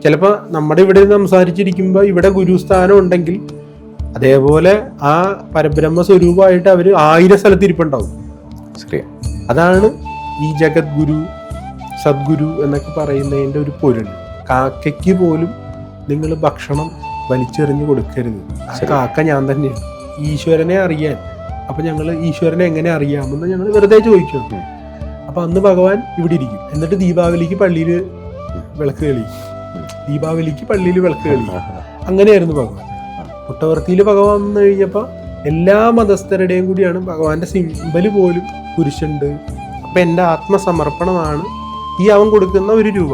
ചിലപ്പോൾ നമ്മുടെ ഇവിടെ സംസാരിച്ചിരിക്കുമ്പോൾ ഇവിടെ ഗുരുസ്ഥാനം ഉണ്ടെങ്കിൽ അതേപോലെ ആ പരബ്രഹ്മ സ്വരൂപമായിട്ട് അവർ 1000 സ്ഥലത്ത് ഇരിപ്പുണ്ടാവും. ശരി. അതാണ് ഈ ജഗദ്ഗുരു സദ്ഗുരു എന്നൊക്കെ പറയുന്നതിൻ്റെ ഒരു പൊരുൾ. കാക്കയ്ക്ക് പോലും നിങ്ങൾ ഭക്ഷണം വലിച്ചെറിഞ്ഞ് കൊടുക്കരുത്. ആ കാക്ക ഞാൻ തന്നെയാണ്. ഈശ്വരനെ അറിയാൻ അപ്പം ഞങ്ങൾ ഈശ്വരനെ എങ്ങനെ അറിയാമെന്ന് ഞങ്ങൾ വെറുതെ ചോദിച്ചു. അപ്പം അന്ന് ഭഗവാൻ ഇവിടെ ഇരിക്കും. എന്നിട്ട് ദീപാവലിക്ക് പള്ളിയിൽ വിളക്ക് തെളിയിക്കും. അങ്ങനെയായിരുന്നു ഭഗവാൻ. പുട്ടവർത്തിയിൽ ഭഗവാൻ വന്നു കഴിഞ്ഞപ്പോൾ എല്ലാ മതസ്ഥരുടെയും കൂടിയാണ് ഭഗവാന്റെ സിമ്പല് പോലും കുരിശുണ്ട്. അപ്പം എൻ്റെ ആത്മസമർപ്പണമാണ് ഈ അവൻ കൊടുക്കുന്ന 1 രൂപ.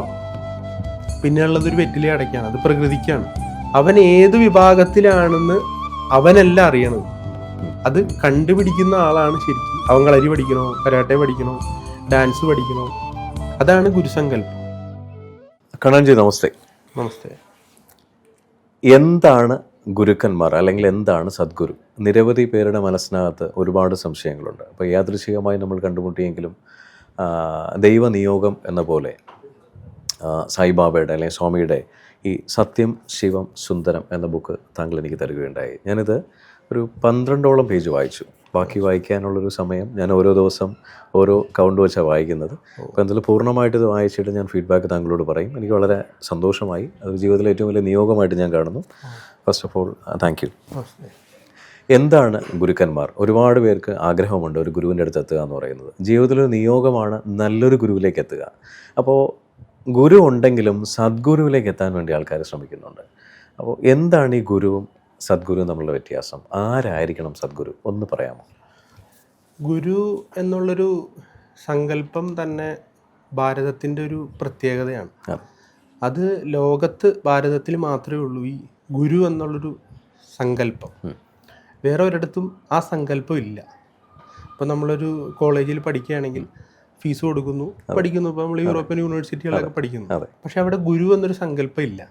പിന്നെയുള്ളതൊരു വെറ്റിലെ അടയ്ക്കാണ്. അത് പ്രകൃതിക്കാണ്. അവൻ ഏത് വിഭാഗത്തിലാണെന്ന് അവനല്ല അറിയണത്. അത് കണ്ടുപിടിക്കുന്ന ആളാണ് ശരിക്കും. അവൻ കളരി പഠിക്കണോ, കരാട്ടെ പഠിക്കണോ, ഡാൻസ് പഠിക്കണോ, അതാണ് ഗുരുസങ്കല്പം. കണ്ണൻജി നമസ്തേ. നമസ്തേ. എന്താണ് ഗുരുക്കന്മാർ അല്ലെങ്കിൽ എന്താണ് സദ്ഗുരു? നിരവധി പേരുടെ മനസ്സിനകത്ത് ഒരുപാട് സംശയങ്ങളുണ്ട്. അപ്പോൾ യാദൃശികമായി നമ്മൾ കണ്ടുമുട്ടിയെങ്കിലും ദൈവനിയോഗം എന്ന പോലെ സായിബാബയുടെ അല്ലെങ്കിൽ സ്വാമിയുടെ ഈ സത്യം ശിവം സുന്ദരം എന്ന ബുക്ക് താങ്കൾ എനിക്ക് തരികയുണ്ടായി. ഞാനിത് ഒരു 12ഓളം പേജ് വായിച്ചു. ബാക്കി വായിക്കാനുള്ളൊരു സമയം ഞാൻ ഓരോ ദിവസം ഓരോ കൗണ്ട് വെച്ചാണ് വായിക്കുന്നത്. അപ്പോൾ എന്തായാലും പൂർണ്ണമായിട്ട് ഇത് വായിച്ചിട്ട് ഞാൻ ഫീഡ്ബാക്ക് താങ്കളോട് പറയും. എനിക്ക് വളരെ സന്തോഷമായി. അത് ജീവിതത്തിലെ ഏറ്റവും വലിയ നിയോഗമായിട്ട് ഞാൻ കാണുന്നു. First of all thank you. എന്താണ് ഗുരുക്കന്മാർ? ഒരുപാട് പേർക്ക് ആഗ്രഹമുണ്ട് ഒരു ഗുരുവിൻ്റെ അടുത്ത് എത്തുക എന്ന് പറയുന്നത്. ജീവിതത്തിലൊരു നിയോഗമാണ് നല്ലൊരു ഗുരുവിലേക്ക് എത്തുക. അപ്പോൾ ഗുരു ഉണ്ടെങ്കിലും സദ്ഗുരുവിലേക്ക് എത്താൻ വേണ്ടി ആൾക്കാർ ശ്രമിക്കുന്നുണ്ട്. അപ്പോൾ എന്താണ് ഈ ഗുരുവും സദ്ഗുരുവും തമ്മിലുള്ള വ്യത്യാസം? ആരായിരിക്കണം സദ്ഗുരു? ഒന്ന് പറയാമോ? ഗുരു എന്നുള്ളൊരു സങ്കല്പം തന്നെ ഭാരതത്തിൻ്റെ ഒരു പ്രത്യേകതയാണ്. അത് ലോകത്ത് ഭാരതത്തിൽ മാത്രമേ ഉള്ളൂ ഈ ഗുരു എന്നുള്ളൊരു സങ്കല്പം. വേറെ ഒരിടത്തും ആ സങ്കല്പം ഇല്ല. ഇപ്പം നമ്മളൊരു കോളേജിൽ പഠിക്കുകയാണെങ്കിൽ ഫീസ് കൊടുക്കുന്നു, പഠിക്കുന്നു. ഇപ്പോൾ നമ്മൾ യൂറോപ്യൻ യൂണിവേഴ്സിറ്റികളൊക്കെ പഠിക്കുന്നു. പക്ഷെ അവിടെ ഗുരു എന്നൊരു സങ്കല്പം ഇല്ല.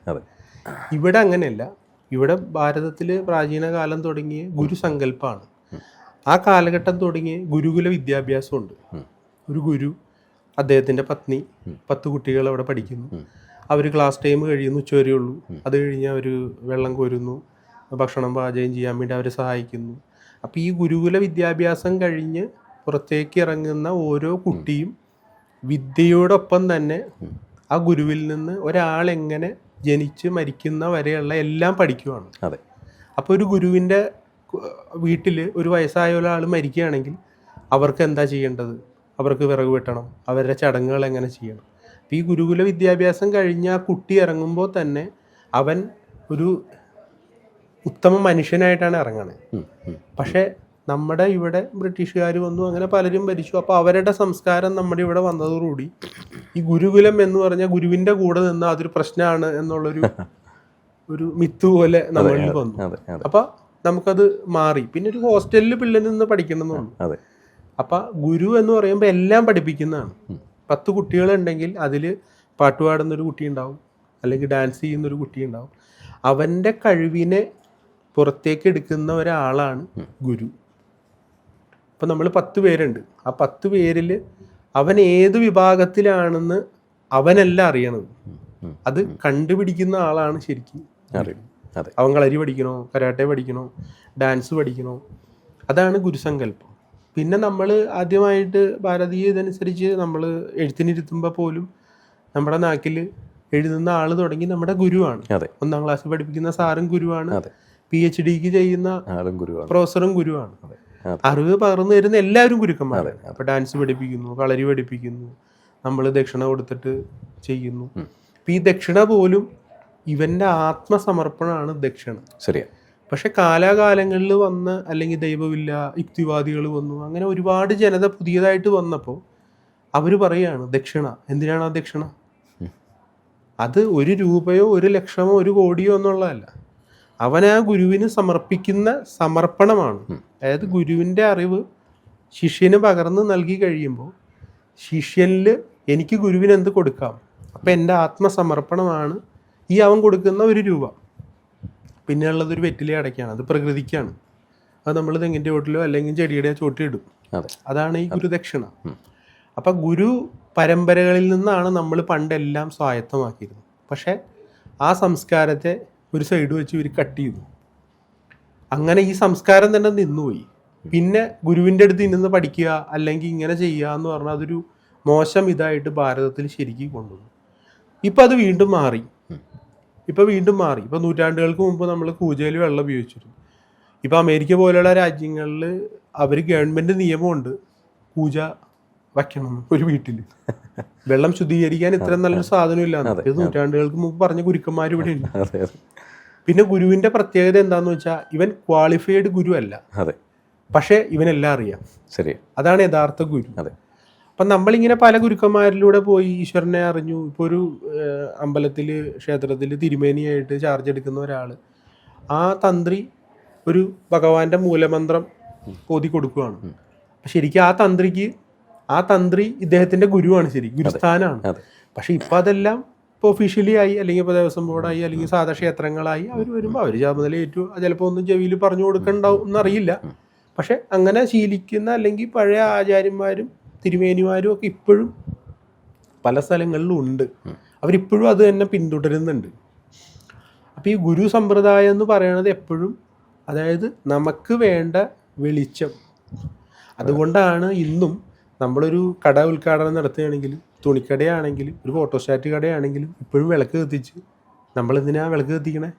ഇവിടെ അങ്ങനെയല്ല. ഇവിടെ ഭാരതത്തിൽ പ്രാചീന കാലം തുടങ്ങിയ ഗുരു സങ്കല്പമാണ്. ആ കാലഘട്ടം തുടങ്ങിയ ഗുരുകുല വിദ്യാഭ്യാസമുണ്ട്. ഒരു ഗുരു, അദ്ദേഹത്തിൻ്റെ പത്നി, 10 കുട്ടികൾ അവിടെ പഠിക്കുന്നു. അവർ ക്ലാസ് ടൈം കഴിയുന്നു, ഉച്ചവരെ ഉള്ളൂ. അത് കഴിഞ്ഞ് അവർ വെള്ളം കോരുന്നു, ഭക്ഷണം പാചകം ചെയ്യാൻ വേണ്ടി അവരെ സഹായിക്കുന്നു. അപ്പോൾ ഈ ഗുരുകുല വിദ്യാഭ്യാസം കഴിഞ്ഞ് പുറത്തേക്ക് ഇറങ്ങുന്ന ഓരോ കുട്ടിയും വിദ്യയോടൊപ്പം തന്നെ ആ ഗുരുവിൽ നിന്ന് ഒരാളെങ്ങനെ ജനിച്ച് മരിക്കുന്ന വരെയുള്ള എല്ലാം പഠിക്കുവാണ്. അതെ. അപ്പോൾ ഒരു ഗുരുവിൻ്റെ വീട്ടിൽ ഒരു വയസ്സായ ഒരാൾ മരിക്കുകയാണെങ്കിൽ അവർക്ക് എന്താ ചെയ്യേണ്ടത്? അവർക്ക് വിറക് വെട്ടണം, അവരുടെ ചടങ്ങുകൾ എങ്ങനെ ചെയ്യണം. അപ്പോൾ ഈ ഗുരുകുല വിദ്യാഭ്യാസം കഴിഞ്ഞ് ആ കുട്ടി ഇറങ്ങുമ്പോൾ തന്നെ അവൻ ഒരു ഉത്തമ മനുഷ്യനായിട്ടാണ് ഇറങ്ങണത്. പക്ഷേ നമ്മുടെ ഇവിടെ ബ്രിട്ടീഷുകാർ വന്നു, അങ്ങനെ പലരും ഭരിച്ചു. അപ്പോൾ അവരുടെ സംസ്കാരം നമ്മുടെ ഇവിടെ വന്നതോടുകൂടി ഈ ഗുരുകുലം എന്ന് പറഞ്ഞാൽ ഗുരുവിൻ്റെ കൂടെ നിന്ന് അതൊരു പ്രശ്നമാണ് എന്നുള്ളൊരു മിത്ത് പോലെ നമ്മളിൽ വന്നു. അപ്പം നമുക്കത് മാറി. പിന്നെ ഒരു ഹോസ്റ്റലിൽ പിള്ളേർ നിന്ന് പഠിക്കണമെന്ന്. അപ്പം ഗുരു എന്ന് പറയുമ്പോൾ എല്ലാം പഠിപ്പിക്കുന്നതാണ്. 10 കുട്ടികളുണ്ടെങ്കിൽ അതിൽ പാട്ട് പാടുന്നൊരു കുട്ടി ഉണ്ടാവും, അല്ലെങ്കിൽ ഡാൻസ് ചെയ്യുന്നൊരു കുട്ടി ഉണ്ടാവും. അവൻ്റെ കഴിവിനെ പുറത്തേക്ക് എടുക്കുന്ന ഒരാളാണ് ഗുരു. ഇപ്പം നമ്മൾ 10 പേരുണ്ട്. ആ 10 പേരിൽ അവൻ ഏത് വിഭാഗത്തിലാണെന്ന് അവനല്ല അറിയണത്. അത് കണ്ടുപിടിക്കുന്ന ആളാണ് ശരിക്കും. അവൻ കളരി പഠിക്കണോ, കരാട്ടെ പഠിക്കണോ, ഡാൻസ് പഠിക്കണോ, അതാണ് ഗുരുസങ്കല്പം. പിന്നെ നമ്മൾ ആദ്യമായിട്ട് ഭാരതീയ ഇതനുസരിച്ച് നമ്മൾ എഴുത്തിനിരുത്തുമ്പോൾ പോലും നമ്മുടെ നാക്കിൽ എഴുതുന്ന ആൾ തുടങ്ങി നമ്മുടെ ഗുരുവാണ്. 1ാം ക്ലാസ്സിൽ പഠിപ്പിക്കുന്ന സാറും ഗുരുവാണ്. PhDക്ക് ചെയ്യുന്ന പ്രൊഫസറും ഗുരുവാണ്. അറിവ് പകർന്നു തരുന്ന എല്ലാവരും ഗുരുക്കന്മാരാണ്. അപ്പോൾ ഡാൻസ് പഠിപ്പിക്കുന്നു, കളരി പഠിപ്പിക്കുന്നു, നമ്മൾ ദക്ഷിണ കൊടുത്തിട്ട് ചെയ്യുന്നു. അപ്പം ഈ ദക്ഷിണ പോലും ഇവൻ്റെ ആത്മസമർപ്പണമാണ് ദക്ഷിണ. ശരിയാണ്. പക്ഷെ കാലാകാലങ്ങളിൽ വന്ന്, അല്ലെങ്കിൽ ദൈവമില്ല, യുക്തിവാദികൾ വന്നു, അങ്ങനെ ഒരുപാട് ജനത പുതിയതായിട്ട് വന്നപ്പോൾ അവർ പറയുകയാണ് ദക്ഷിണ. എന്തിനാണ് ആ ദക്ഷിണ? അത് 1 രൂപയോ 1 ലക്ഷമോ 1 കോടിയോ എന്നുള്ളതല്ല. അവൻ ആ ഗുരുവിന് സമർപ്പിക്കുന്ന സമർപ്പണമാണ്. അതായത് ഗുരുവിൻ്റെ അറിവ് ശിഷ്യന് പകർന്ന് നൽകി കഴിയുമ്പോൾ ശിഷ്യനിൽ എനിക്ക് ഗുരുവിന് എന്ത് കൊടുക്കാം? അപ്പം എൻ്റെ ആത്മസമർപ്പണമാണ് ഈ അവൻ കൊടുക്കുന്ന 1 രൂപ. പിന്നെയുള്ളതൊരു വെറ്റിലെ അടയ്ക്കാണ്. അത് പ്രകൃതിക്കാണ്. അത് നമ്മൾ തെങ്ങിൻ്റെ ചോട്ടിലോ അല്ലെങ്കിൽ ചെടിയുടെ ചോട്ടിലിടും. അതാണ് ഈ ഗുരുദക്ഷിണ. അപ്പം ഗുരു പരമ്പരകളിൽ നിന്നാണ് നമ്മൾ പണ്ടെല്ലാം സ്വായത്തമാക്കിയിരുന്നത്. പക്ഷേ ആ സംസ്കാരത്തെ ഒരു സൈഡ് വെച്ച് ഇവർ കട്ട് ചെയ്തു. അങ്ങനെ ഈ സംസ്കാരം തന്നെ നിന്നുപോയി. പിന്നെ ഗുരുവിൻ്റെ അടുത്ത് ഇന്ന് പഠിക്കുക അല്ലെങ്കിൽ ഇങ്ങനെ ചെയ്യുക എന്ന് പറഞ്ഞാൽ അതൊരു മോശം ഇതായിട്ട് ഭാരതത്തിൽ ശരിക്കും കൊണ്ടുവന്നു. ഇപ്പം അത് വീണ്ടും മാറി. ഇപ്പം നൂറ്റാണ്ടുകൾക്ക് മുമ്പ് നമ്മൾ കൂജയിൽ വെള്ളം ഉപയോഗിച്ചിരുന്നു. ഇപ്പം അമേരിക്ക പോലെയുള്ള രാജ്യങ്ങളിൽ അവർ ഗവൺമെൻറ് നിയമമുണ്ട് കൂജ വയ്ക്കണം ഒരു വീട്ടിൽ. വെള്ളം ശുദ്ധീകരിക്കാൻ ഇത്ര നല്ലൊരു സാധനം ഇല്ലാന്ന് ഇത് നൂറ്റാണ്ടുകൾക്ക് മുമ്പ് പറഞ്ഞ ഗുരുക്കന്മാർ ഇവിടെ ഉണ്ട്. പിന്നെ ഗുരുവിൻ്റെ പ്രത്യേകത എന്താണെന്ന് വെച്ചാൽ ഇവൻ ക്വാളിഫൈഡ് ഗുരു അല്ല, പക്ഷേ ഇവനെല്ലാം അറിയാം. ശരി, അതാണ് യഥാർത്ഥ ഗുരു. അപ്പം നമ്മളിങ്ങനെ പല ഗുരുക്കന്മാരിലൂടെ പോയി ഈശ്വരനെ അറിഞ്ഞു. ഇപ്പോൾ ഒരു അമ്പലത്തിൽ ക്ഷേത്രത്തിൽ തിരുമേനിയായിട്ട് ചാർജ് എടുക്കുന്ന ഒരാൾ, ആ തന്ത്രി ഒരു ഭഗവാന്റെ മൂലമന്ത്രം ഓതി കൊടുക്കുകയാണ്. അപ്പം ശരിക്കും ആ തന്ത്രി ഇദ്ദേഹത്തിൻ്റെ ഗുരുവാണ്, ശരി ഗുരുസ്ഥാനാണ്. പക്ഷെ ഇപ്പം അതെല്ലാം ഇപ്പോൾ ഒഫീഷ്യലി ആയി, അല്ലെങ്കിൽ ഇപ്പോൾ ദേവസ്വം ബോർഡായി, അല്ലെങ്കിൽ സാധാ ക്ഷേത്രങ്ങളായി. അവർ വരുമ്പോൾ അവർ ചാമതല ഏറ്റു, ചിലപ്പോൾ ഒന്നും ചെവിയിൽ പറഞ്ഞു കൊടുക്കണ്ടാവും എന്നറിയില്ല. പക്ഷെ അങ്ങനെ ശീലിക്കുന്ന അല്ലെങ്കിൽ പഴയ ആചാര്യന്മാരും തിരുമേനിമാരും ഒക്കെ ഇപ്പോഴും പല സ്ഥലങ്ങളിലും ഉണ്ട്. അവരിപ്പോഴും അത് തന്നെ പിന്തുടരുന്നുണ്ട്. അപ്പോൾ ഈ ഗുരു സമ്പ്രദായം എന്ന് പറയുന്നത് എപ്പോഴും, അതായത് നമുക്ക് വേണ്ട വെളിച്ചം. അതുകൊണ്ടാണ് ഇന്നും നമ്മളൊരു കട ഉദ്ഘാടനം നടത്തുകയാണെങ്കിലും, തുണിക്കടയാണെങ്കിലും, ഒരു ഫോട്ടോസ്റ്റാറ്റ് കടയാണെങ്കിലും ഇപ്പോഴും വിളക്ക് കത്തിച്ച്, നമ്മളെന്തിനാ വിളക്ക് കത്തിക്കണേ?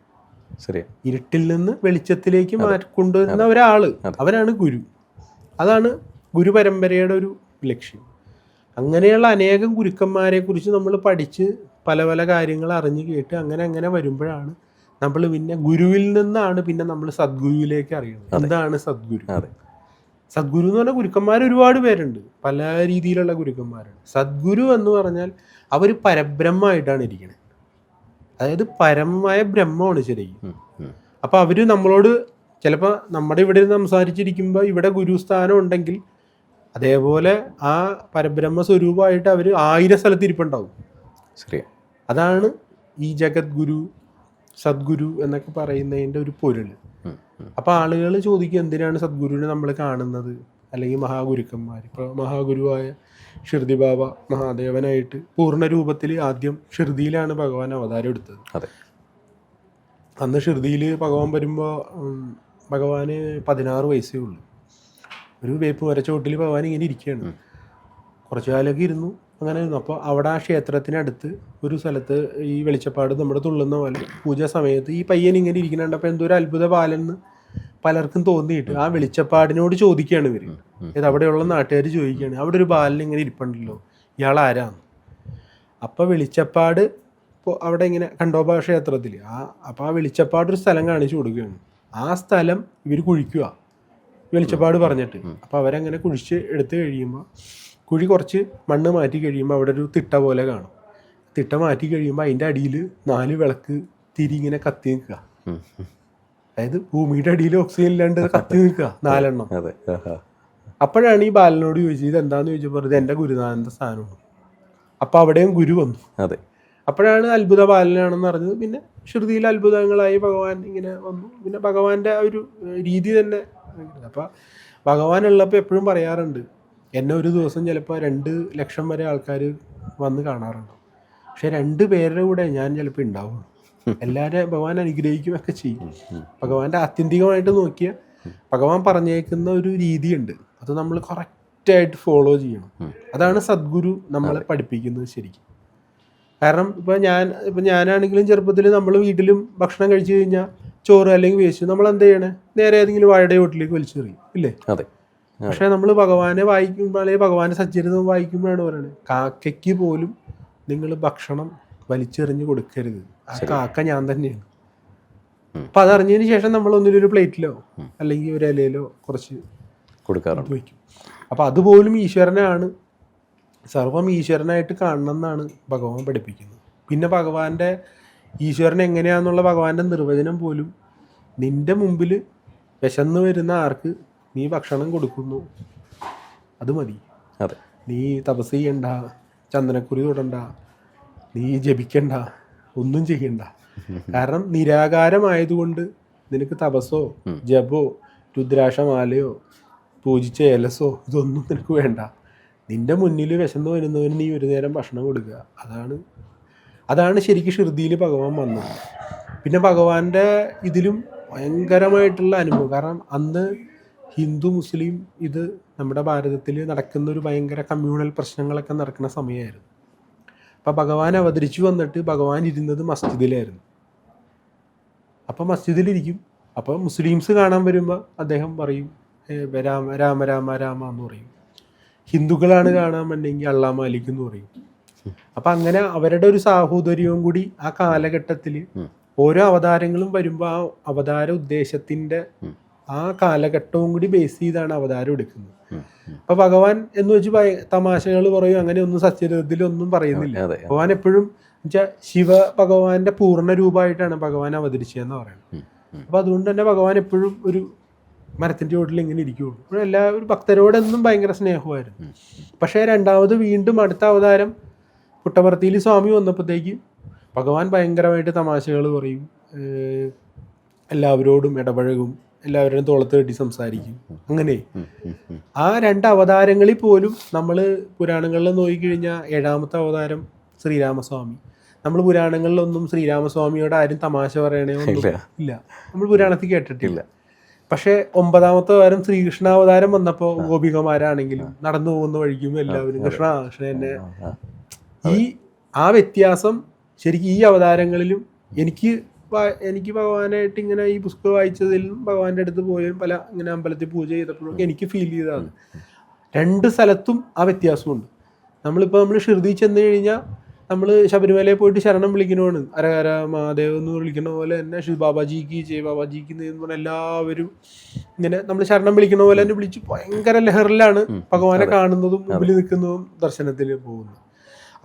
ശരി, ഇരുട്ടിൽ നിന്ന് വെളിച്ചത്തിലേക്ക് കൊണ്ടുവരുന്ന ഒരാൾ, അവനാണ് ഗുരു. അതാണ് ഗുരു പരമ്പരയുടെ ഒരു ലക്ഷ്യം. അങ്ങനെയുള്ള അനേകം ഗുരുക്കന്മാരെ കുറിച്ച് നമ്മൾ പഠിച്ച് പല പല കാര്യങ്ങൾ അറിഞ്ഞ് കേട്ട് അങ്ങനെ വരുമ്പോഴാണ് നമ്മൾ പിന്നെ ഗുരുവിൽ നിന്നാണ് പിന്നെ നമ്മൾ സദ്ഗുരുവിലേക്ക് അറിയുന്നത്. എന്താണ് സദ്ഗുരു? സദ്ഗുരു എന്ന് പറഞ്ഞാൽ ഗുരുക്കന്മാർ ഒരുപാട് പേരുണ്ട്, പല രീതിയിലുള്ള ഗുരുക്കന്മാരുണ്ട്. സദ്ഗുരു എന്ന് പറഞ്ഞാൽ അവർ പരബ്രഹ്മമായിട്ടാണ് ഇരിക്കുന്നത്, അതായത് പരമമായ ബ്രഹ്മമാണ് ശരിക്കും. അപ്പം അവർ നമ്മളോട് ചിലപ്പോൾ നമ്മുടെ ഇവിടെ സംസാരിച്ചിരിക്കുമ്പോൾ ഇവിടെ ഗുരുസ്ഥാനം ഉണ്ടെങ്കിൽ അതേപോലെ ആ പരബ്രഹ്മ സ്വരൂപമായിട്ട് അവർ 1000 സ്ഥലത്ത് ഇരിപ്പുണ്ടാവും. ശരി, അതാണ് ഈ ജഗദ്ഗുരു സദ്ഗുരു എന്നൊക്കെ പറയുന്നതിൻ്റെ ഒരു പൊരുൾ. അപ്പോൾ ആളുകൾ ചോദിക്കും, എന്തിനാണ് സദ്ഗുരുവിനെ നമ്മൾ കാണുന്നത്, അല്ലെങ്കിൽ മഹാഗുരുക്കന്മാർ. ഇപ്പോൾ മഹാഗുരുവായ ഷിർദി ബാബ മഹാദേവനായിട്ട് പൂർണ്ണ രൂപത്തിൽ ആദ്യം ഷിർദിയിലാണ് ഭഗവാൻ അവതാരം എടുത്തത്. അന്ന് ഷിർദിയിൽ ഭഗവാൻ വരുമ്പോൾ ഭഗവാന് 16 വയസ്സേ ഉള്ളൂ. ഒരു വേപ്പ് മരച്ചോട്ടിൽ ഭഗവാൻ ഇങ്ങനെ ഇരിക്കുകയാണ്. കുറച്ചു കാലമൊക്കെ ഇരുന്നു, അങ്ങനെ ഇരുന്നു. അപ്പോൾ അവിടെ ആ ക്ഷേത്രത്തിനടുത്ത് ഒരു സ്ഥലത്ത് ഈ വെളിച്ചപ്പാട് നമ്മുടെ തുള്ളുന്ന പോലെ പൂജ സമയത്ത് ഈ പയ്യൻ ഇങ്ങനെ ഇരിക്കുന്നുണ്ട്. അപ്പോൾ എന്തോ ഒരു അത്ഭുത ബാലെന്ന് പലർക്കും തോന്നിയിട്ട് ആ വെളിച്ചപ്പാടിനോട് ചോദിക്കുകയാണ് ഇവർ. ഇത് അവിടെയുള്ള നാട്ടുകാർ ചോദിക്കുകയാണ്, അവിടെ ഒരു ബാലൻ ഇങ്ങനെ ഇരിപ്പുണ്ടല്ലോ, ഇയാൾ ആരാണ്? അപ്പോൾ വെളിച്ചപ്പാട് ഇപ്പോൾ അവിടെ ഇങ്ങനെ ഖണ്ഡോബ ക്ഷേത്രത്തിൽ അപ്പോൾ ആ വെളിച്ചപ്പാട് ഒരു സ്ഥലം കാണിച്ചു കൊടുക്കുകയാണ്. ആ സ്ഥലം ഇവർ കുഴിക്കുക വെളിച്ചപ്പാട് പറഞ്ഞിട്ട്. അപ്പോൾ അവരങ്ങനെ കുഴിച്ച് എടുത്ത് കഴിയുമ്പോൾ കുഴി കുറച്ച് മണ്ണ് മാറ്റി കഴിയുമ്പോൾ അവിടെ ഒരു തിട്ട പോലെ കാണും. തിട്ട മാറ്റി കഴിയുമ്പോൾ അതിൻ്റെ അടിയിൽ 4 വിളക്ക് തിരി ഇങ്ങനെ കത്തി നിൽക്കുക. അതായത് ഭൂമിയുടെ അടിയിൽ ഓക്സിജൻ ഇല്ലാണ്ട് കത്തി നിൽക്കുക 4 എണ്ണം. അപ്പോഴാണ് ഈ ബാലനോട് ചോദിച്ചത് ഇത് എന്താണെന്ന് ചോദിച്ചപ്പോൾ ഇത് എൻ്റെ ഗുരുനാഥൻ്റെ സ്ഥാനമാണ്. അപ്പോൾ അവിടെയും ഗുരു വന്നു. അപ്പോഴാണ് അത്ഭുത ബാലനാണെന്ന് അറിഞ്ഞത്. പിന്നെ ശ്രുതിയിൽ അത്ഭുതങ്ങളായി ഭഗവാൻ ഇങ്ങനെ വന്നു. പിന്നെ ഭഗവാന്റെ ആ ഒരു രീതി തന്നെ. അപ്പോൾ ഭഗവാൻ ഉള്ളപ്പോൾ എപ്പോഴും പറയാറുണ്ട്, എന്നെ ഒരു ദിവസം ചിലപ്പോൾ 2 ലക്ഷം വരെ ആൾക്കാർ വന്ന് കാണാറുണ്ട്. പക്ഷെ 2 പേരുടെ കൂടെ ഞാൻ ചിലപ്പോൾ ഉണ്ടാവുള്ളൂ. എല്ലാവരും ഭഗവാൻ അനുഗ്രഹിക്കുകയൊക്കെ ചെയ്യും. ഭഗവാന്റെ ആത്യന്തികമായിട്ട് നോക്കിയാൽ ഭഗവാൻ പറഞ്ഞേക്കുന്ന ഒരു രീതിയുണ്ട്, അത് നമ്മൾ കറക്റ്റായിട്ട് ഫോളോ ചെയ്യണം. അതാണ് സദ്ഗുരു നമ്മളെ പഠിപ്പിക്കുന്നത് ശരിക്കും. കാരണം ഇപ്പം ഞാനാണെങ്കിലും ചെറുപ്പത്തിൽ നമ്മൾ വീട്ടിലും ഭക്ഷണം കഴിച്ചു കഴിഞ്ഞാൽ ചോറ് അല്ലെങ്കിൽ വേസ്റ്റ് നമ്മൾ എന്ത് ചെയ്യണേ, നേരെ ഏതെങ്കിലും വാഴയുടെ വീട്ടിലേക്ക് വലിച്ചെറിയും, ഇല്ലേ? പക്ഷേ നമ്മൾ ഭഗവാനെ വായിക്കുമ്പോൾ അല്ലെങ്കിൽ ഭഗവാന്റെ സച്ചരിതം വായിക്കുമ്പോഴാണ് പറയുന്നത്, കാക്കയ്ക്ക് പോലും നിങ്ങൾ ഭക്ഷണം വലിച്ചെറിഞ്ഞ് കൊടുക്കരുത്, ആ കാക്ക ഞാൻ തന്നെയാണ്. അപ്പം അതറിഞ്ഞതിന് ശേഷം നമ്മൾ ഒന്നിലൊരു പ്ലേറ്റിലോ അല്ലെങ്കിൽ ഒരു ഇലയിലോ കുറച്ച് കൊടുക്കാറുണ്ട് വയ്ക്കും. അപ്പം അതുപോലും ഈശ്വരനാണ്, സർവം ഈശ്വരനായിട്ട് കാണണം എന്നാണ് ഭഗവാൻ പഠിപ്പിക്കുന്നത്. പിന്നെ ഭഗവാന്റെ ഈശ്വരൻ എങ്ങനെയാണെന്നുള്ള ഭഗവാന്റെ നിർവചനം പോലും, നിന്റെ മുമ്പിൽ വിശന്ന് വരുന്ന ആർക്ക് നീ ഭക്ഷണം കൊടുക്കുന്നു, അത് മതി. നീ തപസ് ചെയ്യണ്ട, ചന്ദനക്കുറി തൊടണ്ട, നീ ജപിക്കണ്ട, ഒന്നും ചെയ്യണ്ട. കാരണം നിരാകാരമായതുകൊണ്ട് നിനക്ക് തപസ്സോ ജപോ രുദ്രാക്ഷമാലയോ പൂജിച്ച ഏലസോ ഇതൊന്നും നിനക്ക് വേണ്ട. നിന്റെ മുന്നിൽ വിശന്ന് വരുന്നവന് നീ ഒരു നേരം ഭക്ഷണം കൊടുക്കുക. അതാണ് ശരിക്കും ഷിർദിയിൽ ഭഗവാൻ വന്നത്. പിന്നെ ഭഗവാന്റെ ഇതിലും ഭയങ്കരമായിട്ടുള്ള അനുഭവം, കാരണം അന്ന് ഹിന്ദു മുസ്ലിം ഇത് നമ്മുടെ ഭാരതത്തിൽ നടക്കുന്ന ഒരു ഭയങ്കര കമ്മ്യൂണൽ പ്രശ്നങ്ങളൊക്കെ നടക്കുന്ന സമയമായിരുന്നു. അപ്പം ഭഗവാൻ അവതരിച്ചു വന്നിട്ട് ഭഗവാൻ ഇരുന്നത് മസ്ജിദിലായിരുന്നു. അപ്പം മസ്ജിദിലിരിക്കും. അപ്പോൾ മുസ്ലിംസ് കാണാൻ വരുമ്പോൾ അദ്ദേഹം പറയും രാമ രാമ രാമ രാമ എന്ന് പറയും. ഹിന്ദുക്കളാണ് കാണാൻ പറ്റുമെങ്കിൽ അള്ളാ മാലിക് എന്ന് പറയും. അപ്പം അങ്ങനെ അവരുടെ ഒരു സാഹോദര്യവും കൂടി ആ കാലഘട്ടത്തിൽ ഓരോ അവതാരങ്ങളും വരുമ്പോൾ ആ അവതാര ഉദ്ദേശത്തിൻ്റെ ആ കാലഘട്ടവും കൂടി ബേസ് ചെയ്താണ് അവതാരം എടുക്കുന്നത്. അപ്പൊ ഭഗവാൻ എന്ന് വെച്ച് തമാശകൾ പറയും, അങ്ങനെ ഒന്നും സത്യത്തിലൊന്നും പറയുന്നില്ല. ഭഗവാൻ എപ്പോഴും വെച്ചാൽ ശിവ ഭഗവാന്റെ പൂർണ്ണ രൂപമായിട്ടാണ് ഭഗവാൻ അവതരിച്ചതെന്ന് പറയുന്നത്. അപ്പൊ അതുകൊണ്ട് തന്നെ ഭഗവാൻ എപ്പോഴും ഒരു മരത്തിന്റെ ചോട്ടിൽ ഇങ്ങനെ ഇരിക്കുകയുള്ളൂ. എല്ലാവരും ഭക്തരോടെന്നും ഭയങ്കര സ്നേഹമായിരുന്നു. പക്ഷേ രണ്ടാമത് വീണ്ടും അടുത്ത അവതാരം പുട്ടപർത്തിയിൽ സ്വാമി വന്നപ്പോഴത്തേക്ക് ഭഗവാൻ ഭയങ്കരമായിട്ട് തമാശകൾ പറയും, എല്ലാവരോടും ഇടപഴകും, എല്ലാവരുടെയും തോളത്ത് കെട്ടി സംസാരിക്കും. അങ്ങനെ ആ രണ്ട് അവതാരങ്ങളിൽ പോലും നമ്മൾ പുരാണങ്ങളിൽ നോക്കിക്കഴിഞ്ഞാൽ 7ാമത്തെ അവതാരം ശ്രീരാമസ്വാമി. നമ്മൾ പുരാണങ്ങളിലൊന്നും ശ്രീരാമസ്വാമിയോട് ആരും തമാശ പറയണേ ഇല്ല, നമ്മൾ പുരാണത്തിൽ കേട്ടിട്ടില്ല. പക്ഷെ 9ാമത്തെ അവതാരം ശ്രീകൃഷ്ണാവതാരം വന്നപ്പോൾ ഗോപികമാരാണെങ്കിലും നടന്നു പോകുന്ന വഴിക്കും എല്ലാവരും കൃഷ്ണ കൃഷ്ണ തന്നെ. ആ വ്യത്യാസം ശരിക്കും ഈ അവതാരങ്ങളിലും എനിക്ക് ഭഗവാനായിട്ട് ഇങ്ങനെ ഈ പുസ്തകം വായിച്ചതിലും ഭഗവാന്റെ അടുത്ത് പോയും പല ഇങ്ങനെ അമ്പലത്തിൽ പൂജ ചെയ്തപ്പോഴൊക്കെ എനിക്ക് ഫീൽ ചെയ്തതാണ്. രണ്ട് സ്ഥലത്തും ആ വ്യത്യാസമുണ്ട്. നമ്മൾ ഷിർദി ചെന്ന് കഴിഞ്ഞാൽ നമ്മൾ ശബരിമലയിൽ പോയിട്ട് ശരണം വിളിക്കണമാണ്, അരകര മഹാദേവ് എന്ന് വിളിക്കണ പോലെ തന്നെ ശ്രീ ബാബാജിക്ക് ജയ് ബാബാജിക്ക് എന്ന് പറഞ്ഞാൽ എല്ലാവരും ഇങ്ങനെ നമ്മൾ ശരണം വിളിക്കണ പോലെ തന്നെ വിളിച്ച് ഭയങ്കര ലഹറിലാണ് ഭഗവാനെ കാണുന്നതും മുമ്പിൽ നിൽക്കുന്നതും ദർശനത്തിൽ പോകുന്നത്.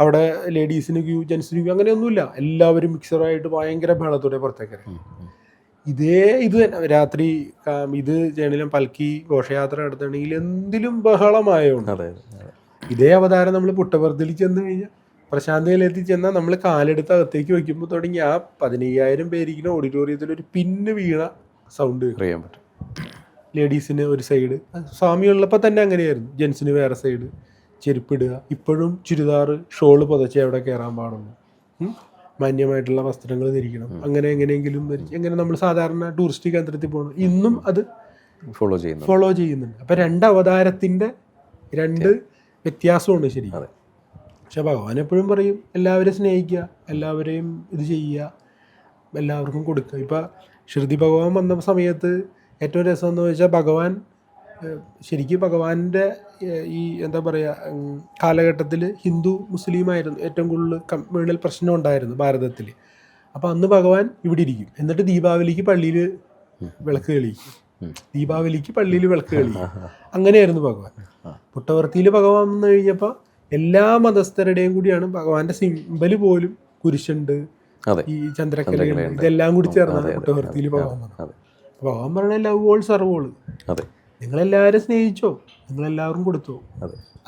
അവിടെ ലേഡീസിന് ക്യൂ, ജെൻസിന് ക്യൂ, അങ്ങനെയൊന്നുമില്ല. എല്ലാവരും മിക്സറായിട്ട് ഭയങ്കര ബഹളത്തോടെ പുറത്തേക്ക്. ഇത് തന്നെ രാത്രി ഇത് ചെയ്യണമെങ്കിലും പൽക്കി ഘോഷയാത്ര നടത്തണമെങ്കിൽ എന്തിലും ബഹളമായോണ്ട്. ഇതേ അവതാരം നമ്മൾ പുട്ടപർത്തിയിൽ ചെന്ന് കഴിഞ്ഞാൽ പ്രശാന്തിയിലെത്തി ചെന്നാൽ നമ്മൾ കാലെടുത്ത് അകത്തേക്ക് വയ്ക്കുമ്പോൾ തുടങ്ങി ആ 15,000 പേരിക്കുന്ന ഓഡിറ്റോറിയത്തിൽ ഒരു പിന്ന് വീണ സൗണ്ട് അറിയാൻ പറ്റും. ലേഡീസിന് ഒരു സൈഡ്, സ്വാമി ഉള്ളപ്പോൾ തന്നെ അങ്ങനെയായിരുന്നു, ജെൻസിന് വേറെ സൈഡ്, ചെരുപ്പിടുക, ഇപ്പോഴും ചുരിദാർ ഷോള് പുതച്ചേ അവിടെ കയറാൻ പാടുള്ളൂ, മാന്യമായിട്ടുള്ള വസ്ത്രങ്ങൾ ധരിക്കണം, അങ്ങനെ എങ്ങനെയെങ്കിലും എങ്ങനെ നമ്മൾ സാധാരണ ടൂറിസ്റ്റ് കേന്ദ്രത്തിൽ പോകണം, ഇന്നും അത് ഫോളോ ചെയ്യുന്നുണ്ട്. അപ്പം രണ്ട് അവതാരത്തിൻ്റെ രണ്ട് വ്യത്യാസമുണ്ട് ശരിക്കും. പക്ഷെ ഭഗവാൻ എപ്പോഴും പറയും എല്ലാവരെയും സ്നേഹിക്കുക, എല്ലാവരെയും ഇത് ചെയ്യുക, എല്ലാവർക്കും കൊടുക്കുക. ഇപ്പം ശ്രുതി ഭഗവാൻ വന്ന സമയത്ത് ഏറ്റവും രസം എന്ന് വെച്ചാൽ ഭഗവാൻ ശരിക്കും ഭഗവാന്റെ ഈ എന്താ പറയുക കാലഘട്ടത്തിൽ ഹിന്ദു മുസ്ലിമായിരുന്നു ഏറ്റവും കൂടുതൽ കമ്മ്യൂണൽ പ്രശ്നം ഉണ്ടായിരുന്നു ഭാരതത്തിൽ. അപ്പോൾ അന്ന് ഭഗവാൻ ഇവിടെ ഇരിക്കും, എന്നിട്ട് ദീപാവലിക്ക് പള്ളിയിൽ വിളക്ക് തെളിയിക്കും, ദീപാവലിക്ക് പള്ളിയിൽ വിളക്ക് തെളിയിക്കും. അങ്ങനെയായിരുന്നു ഭഗവാൻ. പുട്ടപർത്തിയിൽ ഭഗവാൻ വന്നു കഴിഞ്ഞപ്പോൾ എല്ലാ മതസ്ഥരുടെയും കൂടിയാണ് ഭഗവാന്റെ സിമ്പല് പോലും കുരിശുണ്ട്, ഈ ചന്ദ്രക്കലയുണ്ട്, ഇതെല്ലാം കൂടി ചേർന്നാണ് പുട്ടപർത്തിയിൽ ഭഗവാൻ വന്നത്. ഭഗവാൻ പറഞ്ഞ ലവ് ഓൾ സർവ് ഓൾ, നിങ്ങളെല്ലാവരും സ്നേഹിച്ചോ, നിങ്ങളെല്ലാവരും കൊടുത്തോ,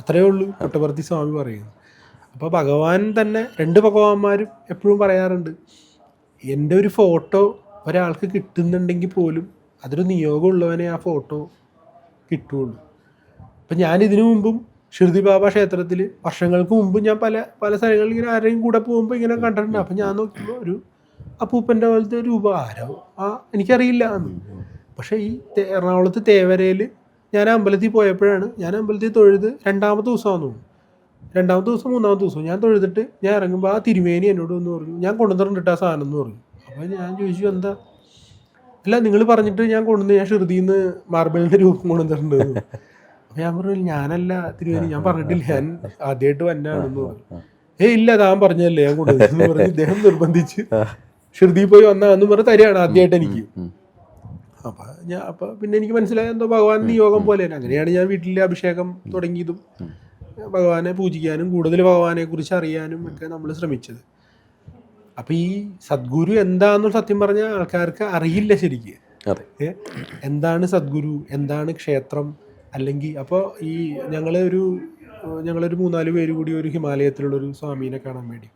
അത്രയേ ഉള്ളൂ പുട്ടപർത്തി സ്വാമി പറയുന്നത്. അപ്പോൾ ഭഗവാൻ തന്നെ രണ്ട് ഭഗവാന്മാരും എപ്പോഴും പറയാറുണ്ട്, എൻ്റെ ഒരു ഫോട്ടോ ഒരാൾക്ക് കിട്ടുന്നുണ്ടെങ്കിൽ പോലും അതൊരു നിയോഗമുള്ളവനെ ആ ഫോട്ടോ കിട്ടുകയുള്ളൂ. അപ്പം ഞാനിതിനു മുമ്പും ഷിർദി ബാബ ക്ഷേത്രത്തിൽ വർഷങ്ങൾക്ക് മുമ്പ് ഞാൻ പല സ്ഥലങ്ങളിൽ ഇങ്ങനെ ആരെയും കൂടെ പോകുമ്പോൾ ഇങ്ങനെ കണ്ടിട്ടുണ്ട്. അപ്പം ഞാൻ നോക്കുമ്പോൾ ഒരു അപ്പൂപ്പൻ്റെ പോലത്തെ രൂപ ആരോ എനിക്കറിയില്ല എന്ന്. പക്ഷേ ഈ എറണാകുളത്ത് തേവരയിൽ ഞാൻ അമ്പലത്തിൽ പോയപ്പോഴാണ്, ഞാൻ അമ്പലത്തിൽ തൊഴുത് 2ാമത്തെ ദിവസമാണെന്ന് തോന്നുന്നു, 2ാമത്തെ ദിവസം 3ാമത്തെ ദിവസം ഞാൻ തൊഴുതിട്ട് ഞാൻ ഇറങ്ങുമ്പോൾ ആ തിരുമേനി എന്നോട് ഒന്ന് പറഞ്ഞു, ഞാൻ കൊണ്ടുവന്നിട്ടുണ്ട് ആ സാധനം എന്ന് പറഞ്ഞു. അപ്പോൾ ഞാൻ ചോദിച്ചു എന്താ, അല്ല നിങ്ങൾ പറഞ്ഞിട്ട് ഞാൻ ഞാൻ ഷിർദിയിൽ നിന്ന് മാർബിളിൻ്റെ രൂപം കൊണ്ടുവന്നിട്ടുണ്ട്. അപ്പോൾ ഞാൻ പറഞ്ഞു ഞാനല്ല തിരുമേനി, ഞാൻ പറഞ്ഞിട്ടില്ല, ഞാൻ ആദ്യമായിട്ട് വന്നാണെന്ന് പറഞ്ഞു. ഇല്ല താൻ പറഞ്ഞല്ലേ ഞാൻ കൊണ്ടുവന്നു പറഞ്ഞ് ഇദ്ദേഹം നിർബന്ധിച്ച് ഷിർദിയിൽ പോയി വന്നാന്ന് പറഞ്ഞ് തരികയാണ് ആദ്യമായിട്ട് എനിക്ക്. അപ്പം പിന്നെ എനിക്ക് മനസ്സിലായ എന്തോ ഭഗവാൻ നിയോഗം പോലെയാണ്. അങ്ങനെയാണ് ഞാൻ വീട്ടിലെ അഭിഷേകം തുടങ്ങിയതും ഭഗവാനെ പൂജിക്കാനും കൂടുതൽ ഭഗവാനെ കുറിച്ച് അറിയാനും ഒക്കെ നമ്മൾ ശ്രമിച്ചത്. അപ്പം ഈ സദ്ഗുരു എന്താണെന്ന് സത്യം പറഞ്ഞാൽ ആൾക്കാർക്ക് അറിയില്ല ശരിക്കും. എന്താണ് സദ്ഗുരു, എന്താണ് ക്ഷേത്രം, അല്ലെങ്കിൽ അപ്പോൾ ഈ ഞങ്ങളൊരു 3-4 പേര് കൂടി ഒരു ഹിമാലയത്തിലുള്ളൊരു സ്വാമീനെ കാണാൻ വേണ്ടി,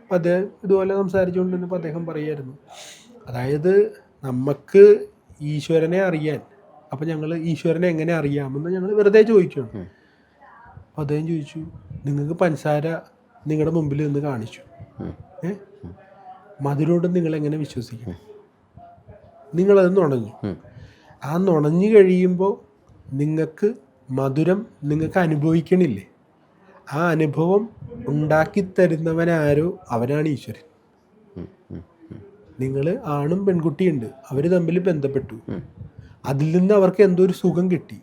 അപ്പം അദ്ദേഹം ഇതുപോലെ സംസാരിച്ചുകൊണ്ടിരുന്നപ്പോൾ അദ്ദേഹം പറയായിരുന്നു, അതായത് നമുക്ക് ഈശ്വരനെ അറിയാൻ, അപ്പം ഞങ്ങൾ ഈശ്വരനെ എങ്ങനെ അറിയാമെന്ന് ഞങ്ങൾ വെറുതെ ചോദിക്കുകയാണ്. അപ്പം അദ്ദേഹം ചോദിച്ചു, നിങ്ങൾക്ക് പഞ്ചസാര നിങ്ങളുടെ മുമ്പിൽ നിന്ന് കാണിച്ചു, മധുരോട് നിങ്ങളെങ്ങനെ വിശ്വസിക്കും? നിങ്ങളത് നുണഞ്ഞു. ആ നുണഞ്ഞു കഴിയുമ്പോൾ നിങ്ങൾക്ക് മധുരം നിങ്ങൾക്ക് അനുഭവിക്കണില്ലേ? ആ അനുഭവം ഉണ്ടാക്കി തരുന്നവനാരോ അവനാണ് ഈശ്വരൻ. നിങ്ങൾ ആണും പെൺകുട്ടിയുണ്ട്, അവർ തമ്മിൽ ബന്ധപ്പെട്ടു, അതിൽ നിന്ന് അവർക്ക് എന്തോ ഒരു സുഖം കിട്ടി,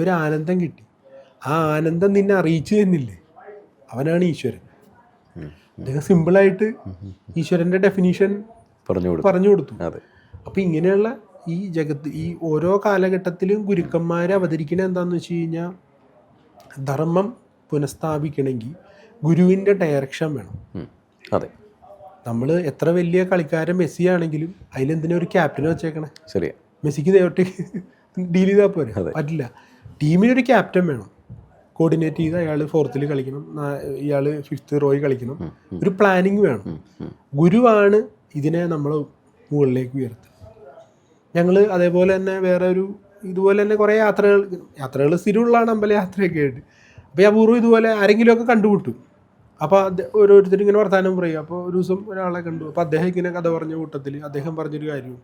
ഒരു ആനന്ദം കിട്ടി. ആ ആനന്ദം നിന്നെ അറിയിച്ചു തന്നില്ലേ? അവനാണ് ഈശ്വരൻ. അദ്ദേഹം സിമ്പിളായിട്ട് ഈശ്വരൻ്റെ ഡെഫിനീഷൻ പറഞ്ഞു കൊടുത്തു. അപ്പം ഇങ്ങനെയുള്ള ഈ ജഗത്ത്, ഈ ഓരോ കാലഘട്ടത്തിലും ഗുരുക്കന്മാർ അവതരിക്കണത് എന്താണെന്ന് വെച്ച് കഴിഞ്ഞാൽ, ധർമ്മം പുനഃസ്ഥാപിക്കണമെങ്കിൽ ഗുരുവിൻ്റെ ഡയറക്ഷൻ വേണം. അതെ, നമ്മൾ എത്ര വലിയ കളിക്കാരൻ മെസ്സി ആണെങ്കിലും അതിലെന്തിനാ ഒരു ക്യാപ്റ്റനെ വെച്ചേക്കണേ? ശരിയാ. മെസ്സിക്ക് നേരിട്ട് ഡീൽ ചെയ്താൽ പോരെ? പറ്റില്ല. ടീമിനൊരു ക്യാപ്റ്റൻ വേണം, കോർഡിനേറ്റ് ചെയ്ത് അയാൾ 4th കളിക്കണം, ഇയാൾ 5th റോയിൽ കളിക്കണം. ഒരു പ്ലാനിങ് വേണം. ഗുരുവാണ് ഇതിനെ നമ്മൾ മുകളിലേക്ക് ഉയർത്തുക. ഞങ്ങൾ അതേപോലെ തന്നെ വേറെ ഒരു ഇതുപോലെ തന്നെ കുറേ യാത്രകൾ സ്ഥിരമുള്ളതാണ്, അമ്പലയാത്രയൊക്കെ ആയിട്ട്. അപ്പോൾ അപൂർവം ഇതുപോലെ ആരെങ്കിലുമൊക്കെ കണ്ടുമുട്ടും. അപ്പോൾ ഓരോരുത്തരും ഇങ്ങനെ വർത്തമാനം പറയും. അപ്പോൾ ഒരു ദിവസം ഒരാളെ കണ്ടു. അപ്പോൾ അദ്ദേഹം ഇങ്ങനെ കഥ പറഞ്ഞ കൂട്ടത്തിൽ അദ്ദേഹം പറഞ്ഞൊരു കാര്യം,